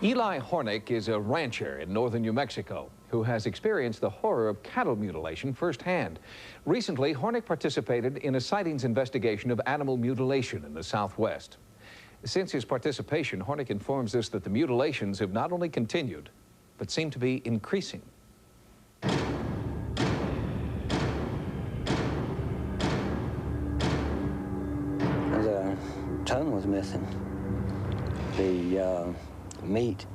Eli Hornick is a rancher in northern New Mexico who has experienced the horror of cattle mutilation firsthand. Recently, Hornick participated in a sightings investigation of animal mutilation in the Southwest. Since his participation, Hornick informs us that the mutilations have not only continued, but seem to be increasing. The tongue was missing. The meat,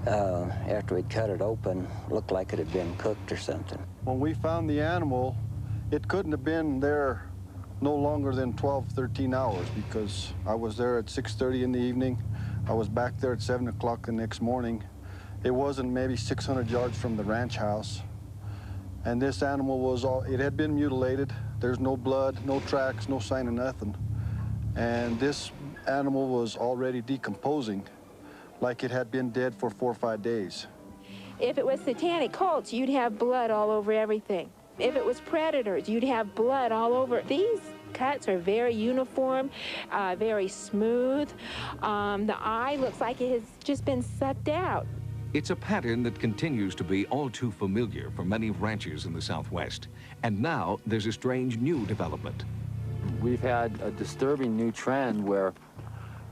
after we'd cut it open, looked like it had been cooked or something. When we found the animal, it couldn't have been there no longer than 12, 13 hours, because I was there at 6:30 in the evening. I was back there at 7 o'clock the next morning. It wasn't maybe 600 yards from the ranch house. And this animal was it had been mutilated. There's no blood, no tracks, no sign of nothing. And this animal was already decomposing, like it had been dead for 4 or 5 days. If it was satanic cults, you'd have blood all over everything. If it was predators, you'd have blood all over. These cuts are very uniform, very smooth. The eye looks like it has just been sucked out. It's a pattern that continues to be all too familiar for many ranchers in the Southwest. And now there's a strange new development. We've had a disturbing new trend where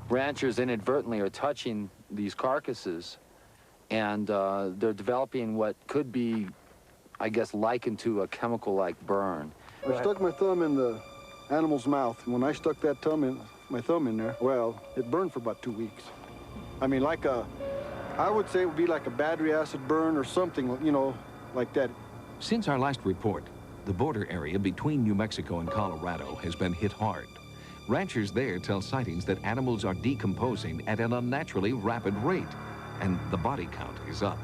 ranchers inadvertently are touching these carcasses, and they're developing what could be, I guess, likened to a chemical-like burn. I stuck my thumb in the animal's mouth, and when I stuck that my thumb in there, well, it burned for about 2 weeks. I mean, I would say it would be like a battery acid burn or something, you know, like that. Since our last report, the border area between New Mexico and Colorado has been hit hard. Ranchers there tell Sightings that animals are decomposing at an unnaturally rapid rate, and the body count is up.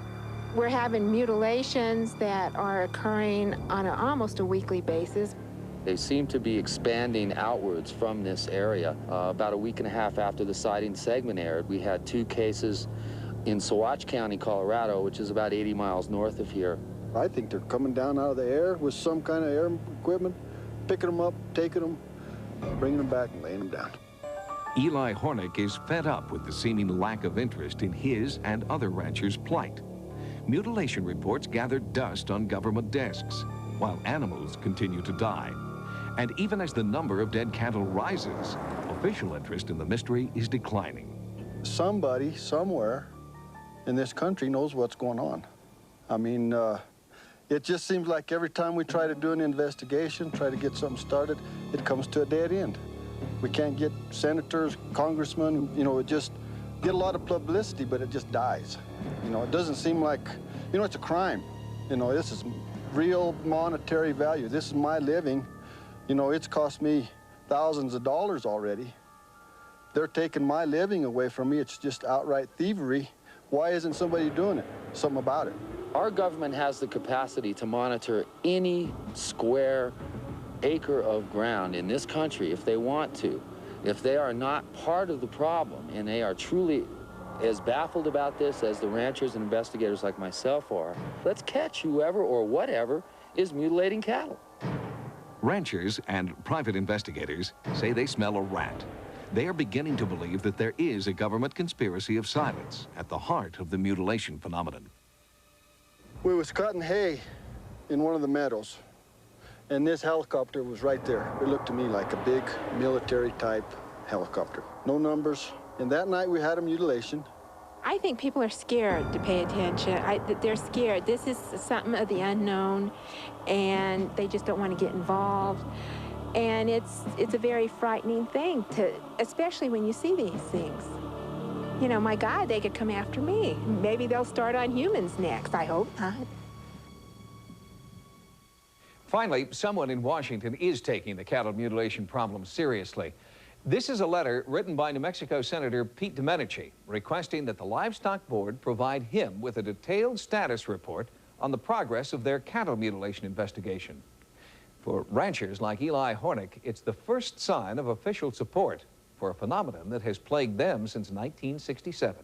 We're having mutilations that are occurring on almost a weekly basis. They seem to be expanding outwards from this area. About a week and a half after the sighting segment aired, we had 2 cases in Saguache County, Colorado, which is about 80 miles north of here. I think they're coming down out of the air with some kind of air equipment, picking them up, taking them, bringing them back and laying them down. Eli Hornick is fed up with the seeming lack of interest in his and other ranchers' plight. Mutilation reports gather dust on government desks, while animals continue to die. And even as the number of dead cattle rises, official interest in the mystery is declining. Somebody, somewhere in this country knows what's going on. I mean, it just seems like every time we try to do an investigation, try to get something started, it comes to a dead end. We can't get senators, congressmen, you know, it just get a lot of publicity, but it just dies. You know, it doesn't seem like, you know, it's a crime. You know, this is real monetary value. This is my living. You know, it's cost me thousands of dollars already. They're taking my living away from me. It's just outright thievery. Why isn't somebody doing it? Something about it. Our government has the capacity to monitor any square acre of ground in this country if they want to. If they are not part of the problem, and they are truly as baffled about this as the ranchers and investigators like myself are, let's catch whoever or whatever is mutilating cattle. Ranchers and private investigators say they smell a rat. They are beginning to believe that there is a government conspiracy of silence at the heart of the mutilation phenomenon. We was cutting hay in one of the meadows, and this helicopter was right there. It looked to me like a big military-type helicopter. No numbers. And that night we had a mutilation. I think people are scared to pay attention. They're scared. This is something of the unknown, and they just don't want to get involved. And it's a very frightening thing, especially when you see these things. You know, my God, they could come after me. Maybe they'll start on humans next. I hope not. Finally, someone in Washington is taking the cattle mutilation problem seriously. This is a letter written by New Mexico Senator Pete Domenici requesting that the Livestock Board provide him with a detailed status report on the progress of their cattle mutilation investigation. For ranchers like Eli Hornick, it's the first sign of official support for a phenomenon that has plagued them since 1967.